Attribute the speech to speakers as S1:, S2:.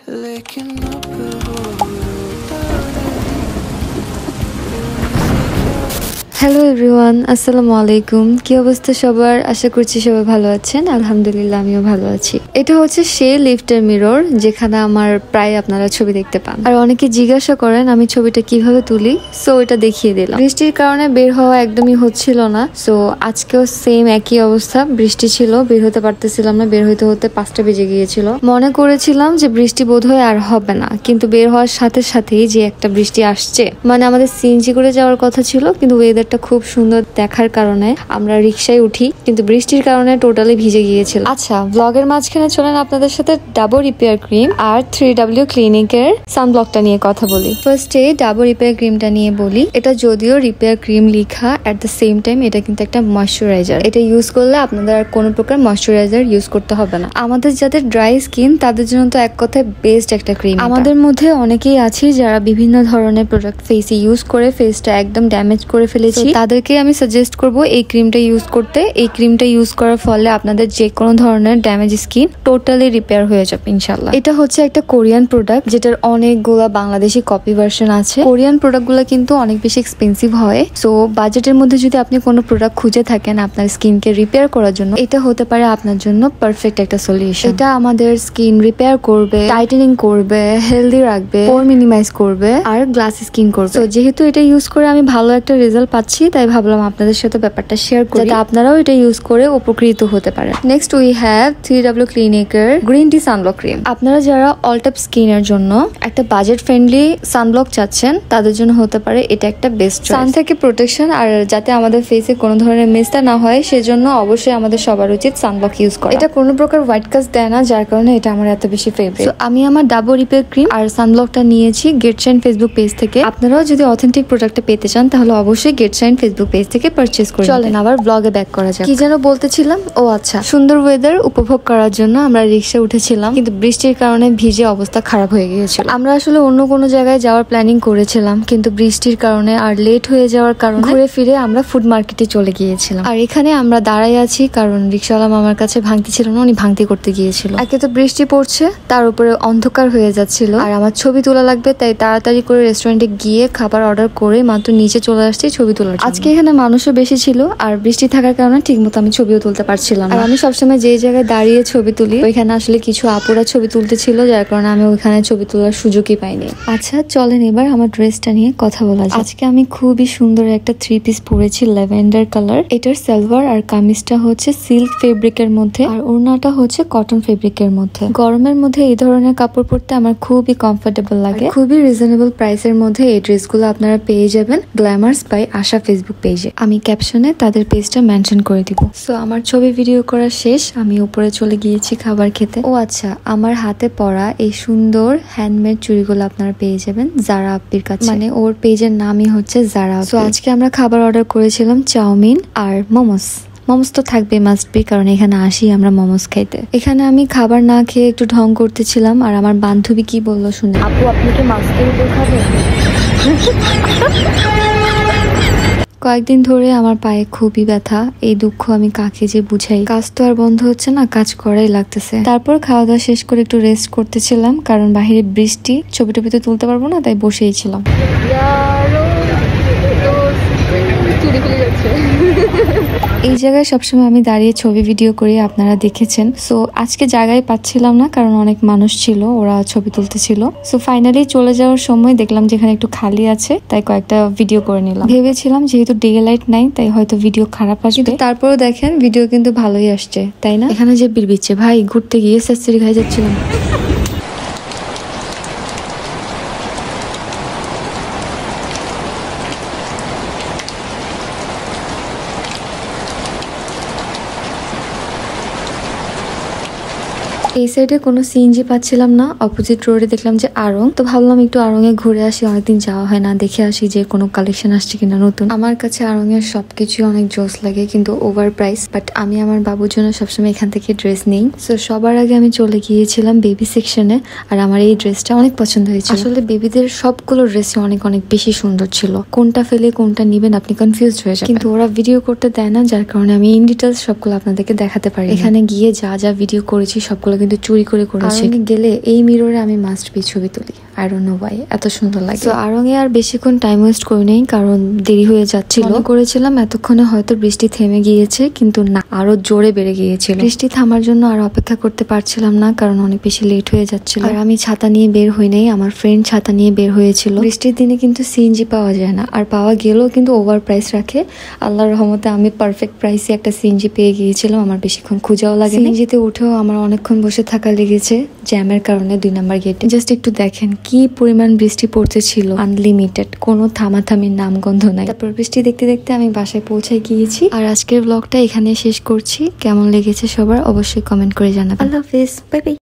S1: Licking up the whole
S2: hello everyone, আসসালামু আলাইকুম। কি অবস্থা সবার? আশা করছি সবাই ভালো আছেন। আলহামদুলিল্লাহ আমিও ভালো আছি। এটা হচ্ছে সেই লিফটের মিরর যেখানে আমার প্রায় আপনারা ছবি দেখতে পান। আর অনেকে জিজ্ঞাসা করেন আমি ছবিটা কিভাবে তুলি, সো এটা দেখিয়ে দিলাম। বৃষ্টির কারণে বের হওয়া একদমই হচ্ছিল না, সো আজকেও সেম একই অবস্থা। বৃষ্টি ছিল, বের হতে পারতেছিলাম না। বের হতে হতে 5টা বেজে গিয়েছিল। মনে করেছিলাম যে বৃষ্টি বোধহয় আর হবে না, কিন্তু বের হওয়ার সাথে সাথেই যে একটা বৃষ্টি আসছে, মানে আমাদের সিএনজি করে যাওয়ার কথা ছিল, কিন্তু ওয়েদার খুব সুন্দর দেখার কারণে আমরা রিক্সায় উঠি, কিন্তু বৃষ্টির কারণে টোটালি ভিজে গিয়েছিল। আচ্ছা, ব্লগের মাঝখানে চলেন আপনাদের সাথে ডাবল রিপেয়ার ক্রিম আর 3W ক্লিনিকের সানব্লকটা নিয়ে কথা বলি। ফার্স্টে ডাবল রিপেয়ার ক্রিমটা নিয়ে বলি। এটা যদিও রিপেয়ার ক্রিম লেখা, এট দ্য সেম টাইম এটা কিন্তু একটা ময়শ্চারাইজার। এটা ইউজ করলে আপনাদের আর কোনো প্রকার ময়শ্চারাইজার ইউজ করতে হবে না। আমাদের যাদের ড্রাই স্কিন তাদের জন্য তো এক কথায় বেস্ট একটা ক্রিম। আমাদের মধ্যে অনেকেই আছি যারা বিভিন্ন ধরনের প্রোডাক্ট ফেসে ইউজ করে ফেসটা একদম ড্যামেজ করে ফেলেছি। তাদেরকে আমি সাজেস্ট করব এই ক্রিমটা ইউজ করতে। এই ক্রিমটা ইউজ করার ফলে আপনাদের যে কোনো ধরনের ড্যামেজ স্কিন টোটালি রিপেয়ার হয়ে যাবে ইনশাল্লাহ। এটা হচ্ছে একটা কোরিয়ান প্রোডাক্ট, যেটার অনেকগুলা বাংলাদেশি কপি ভার্সন আছে। কোরিয়ান প্রোডাক্টগুলো কিন্তু অনেক বেশি এক্সপেন্সিভ হয়, সো বাজেটের মধ্যে যদি আপনি কোনো প্রোডাক্ট খুঁজে থাকেন আপনার স্কিনকে রিপেয়ার করার জন্য, এটা হতে পারে আপনার জন্য পারফেক্ট একটা সলিউশন। এটা আমাদের স্কিন রিপেয়ার করবে, টাইটেনিং করবে, হেলদি রাখবে, পোর মিনিমাইজ করবে আর গ্লাস স্কিন করবে। তো যেহেতু এটা ইউজ করে আমি ভালো একটা রেজাল্ট পাচ্ছি, তাই ভাবলাম আপনাদের সাথে ব্যাপারটা শেয়ার করি, যাতে আপনারাও এটা ইউজ করে উপকৃত হতে পারেন। নেক্সট উই হ্যাভ 3W ক্লিনিকের গ্রিন টি সানব্লক ক্রিম। আপনারা যারা অল টাইপ স্কিনের জন্য একটা বাজেট ফ্রেন্ডলি সানব্লক চাচ্ছেন, তাদের জন্য হতে পারে এটা একটা বেস্ট সান থেকে প্রোটেকশন, আর যাতে আমাদের ফেসে কোনো ধরনের মেস্তা না হয় সেজন্য অবশ্যই আমাদের সবার উচিত সানব্লক ইউজ করা। এটা কোনো প্রকার হোয়াইট কাস্ট দেয় না, যার কারণে এটা আমার এত বেশি ফেভারিট। আমি আমার ডাবল রিপেয়ার ক্রিম আর সানব্লকটা নিয়েছি গেট শাইন ফেসবুক পেজ থেকে। আপনারাও যদি অথেন্টিক প্রোডাক্টটা পেতে চান তাহলে অবশ্যই গেট শাইন ফেসবুক পেজ থেকে পারচেজ করুন। চলেন আবার ব্লগে ব্যাক করা যাক। কি যেন বলতেছিলাম? ও আচ্ছা, সুন্দর ওয়েদার উপভোগ করার জন্য আমরা রিক্সা উঠেছিলাম, কিন্তু বৃষ্টির কারণে ভিজে অবস্থা খারাপ হয়ে গিয়েছিল। আমরা আসলে অন্য কোনো জায়গায় যাওয়ার প্ল্যানিং করেছিলাম, কিন্তু বৃষ্টির কারণে আর লেট হয়ে যাওয়ার কারণে ঘুরে ফিরে আমরা ফুড মার্কেটে চলে গিয়েছিলাম। আর এখানে আমরা দাঁড়াই আছি কারণ রিক্সাওয়ালা মামার কাছে ভাঙতি ছিল না, উনি ভাঙতি করতে গিয়েছিল। একে তো বৃষ্টি পড়ছে, তার উপরে অন্ধকার হয়ে যাচ্ছিল, আর আমার ছবি তোলা লাগবে, তাই তাড়াতাড়ি করে রেস্টুরেন্টে গিয়ে খাবার অর্ডার করে মাত্র নিচে চলে আসছি ছবি তোলার জন্য। আজকে এখানে মানুষও বেশি ছিল, আর বৃষ্টি থাকার কারণে ঠিক মতো আমি ছবিও তুলতে পারছিলাম না। আর আমি সবসময় যে জায়গায় দাঁড়িয়ে ছবি তুলি ওইখানে আসলে কিছু আপুরা ছবি তুলতে ছিল, যার কারণে আমি ওইখানে ছবি তোলার সুযোগই পাইনি। আচ্ছা চলেন এবার আমার ড্রেসটা নিয়ে কথা বলা যায়। আজকে আমি খুবই সুন্দর একটা 3 পিস পরেছি ল্যাভেন্ডার কালার। এটার সালোয়ার আর কামিজটা হচ্ছে সিল্ক ফেব্রিকের মধ্যে, আর ওড়নাটা হচ্ছে কটন ফেব্রিকের মধ্যে। গরমের মধ্যে এই ধরনের কাপড় পরতে আমার খুবই কমফোর্টেবল লাগে। খুবই রিজনেবল প্রাইসের মধ্যে এই ড্রেসগুলো আপনারা পেয়ে যাবেন গ্ল্যামার্স বাই আশা ফেসবুক পেজে। আমি ক্যাপশনে তাদের পেজটা মেনশন করে দিব। সো আমার ছবি ভিডিও করা শেষ, আমি উপরে চলে গিয়েছি খাবার খেতে। ও আচ্ছা, আমার হাতে পরা এই সুন্দর হ্যান্ডমেড চুড়িগুলো আপনারা পেয়ে যাবেন জারা আপ্পির কাছে, মানে ওর পেজের নামই হচ্ছে জারা। সো আজকে আমরা খাবার অর্ডার করেছিলাম চাউমিন আর মোমোস। মোমোস তো থাকবে, মাস্ট বি, কারণ এখানে আসি আমরা মোমোস খাইতে। এখানে আমি খাবার না খেয়ে একটু ঢং করতেছিলাম, আর আমার বান্ধবী কি বললো শুনে, আপু আপনি কি মাস্কের উপর খাবেন? কয়েকদিন ধরে আমার পায়ে খুবই ব্যথা, এই দুঃখ আমি কাকে যে বুঝাই। কাজ তো আর বন্ধ হচ্ছে না, কাজ করাই লাগতেছে। তারপর খাওয়া দাওয়া শেষ করে একটু রেস্ট করতেছিলাম, কারণ বাহিরে বৃষ্টি, ছবি টবি তো তুলতে পারবো না, তাই বসেই ছিলাম। এই জায়গায় সবসময় আমি দাঁড়িয়ে ছবি ভিডিও করি, আপনারা দেখেছেন। সো আজকে জায়গায় পাচ্ছিলাম না কারণ অনেক মানুষ ছিল, ওরা ছবি তুলতেছিল। সো ফাইনালি চলে যাওয়ার সময় দেখলাম যেখানে একটু খালি আছে, তাই কয়েকটা ভিডিও করে নিলাম। ভেবেছিলাম যেহেতু ডে লাইট নাই তাই হয়তো ভিডিও খারাপ আসবে, তারপরেও দেখেন ভিডিও কিন্তু ভালোই আসছে, তাই না? এখানে যে বিড়বিচ্ছে ভাই, ঘুরতে গিয়ে সেস্তারি খাই যাচ্ছিলাম। এই সাইডে কোনো সিএনজি পাচ্ছিলাম না, অপোজিট রোডে দেখলাম যে আড়ং, তো ভাবলাম একটু আড়ং এ ঘুরে আসি, অনেকদিন যাওয়া হয় না, দেখে আসি যে কোনো কালেকশন আসছে কিনা নতুন। আমার কাছে আড়ং এর সবকিছু অনেক জোস লাগে, কিন্তু ওভার প্রাইস, বাট আমি আমার বাবুর জন্য সবসময় এখান থেকে ড্রেস নেই। সো সবার আগে আমি চলে গিয়েছিলাম বেবি সেকশনে, আর আমার এই ড্রেসটা অনেক পছন্দ হয়েছে। আসলে বেবিদের সবগুলো ড্রেসই অনেক অনেক বেশি সুন্দর ছিল, কোনটা ফেলে কোনটা নিবেন আপনি কনফিউজ হয়ে যাবেন, কিন্তু ওরা ভিডিও করতে দেয় না, যার কারণে আমি ইন ডিটেলস সবগুলো আপনাদেরকে দেখাতে পারি। এখানে গিয়ে যা যা ভিডিও করেছি সবগুলো কিন্তু কিন্তু চুরি করে করেছে। আড়ং গেলে এই মিররে আমি মাস্ট বি ছবি তুলি। আই ডোন্ট নো ওয়াই, এত সুন্দর লাগে। তো আড়ংয়ে আর বেশিক্ষণ টাইম ওয়েস্ট করি নাই, কারণ দেরি হয়ে যাচ্ছিল। মনে করেছিলাম এতক্ষণে হয়তো বৃষ্টি থেমে গিয়েছে, কিন্তু না, আরো জোরে বেড়ে গিয়েছিল। বৃষ্টি থামার জন্য আর অপেক্ষা করতে পারছিলাম না, কারণ অনেক বেশি লেট হয়ে যাচ্ছিল। আর আমি ছাতা নিয়ে বের হই নাই, আমার ফ্রেন্ড ছাতা নিয়ে বের হয়েছিল। বৃষ্টির দিনে কিন্তু সিএনজি পাওয়া যায় না, আর পাওয়া গেলেও কিন্তু ওভার প্রাইস রাখে। আল্লাহর রহমতে আমি পারফেক্ট প্রাইসে একটা সিএনজি পেয়ে গিয়েছিলাম, আমার বেশিক্ষণ খুঁজাও লাগে। সিএনজিতে উঠেও আমার অনেকক্ষণ বসে থাকা লেগেছে জ্যামের কারণে 2 নাম্বার গেটে। জাস্ট একটু দেখেন কি পরিমাণ বৃষ্টি পড়তেছিল, আনলিমিটেড, কোনো থামাথামির নামগন্ধ নাই। তারপর বৃষ্টি দেখতে দেখতে আমি বাসায় পৌঁছে গিয়েছি। আর আজকের ব্লগটা এখানে শেষ করছি। কেমন লেগেছে সবার অবশ্যই কমেন্ট করে জানাবেন। আল্লাহ হাফেজ, বাই বাই।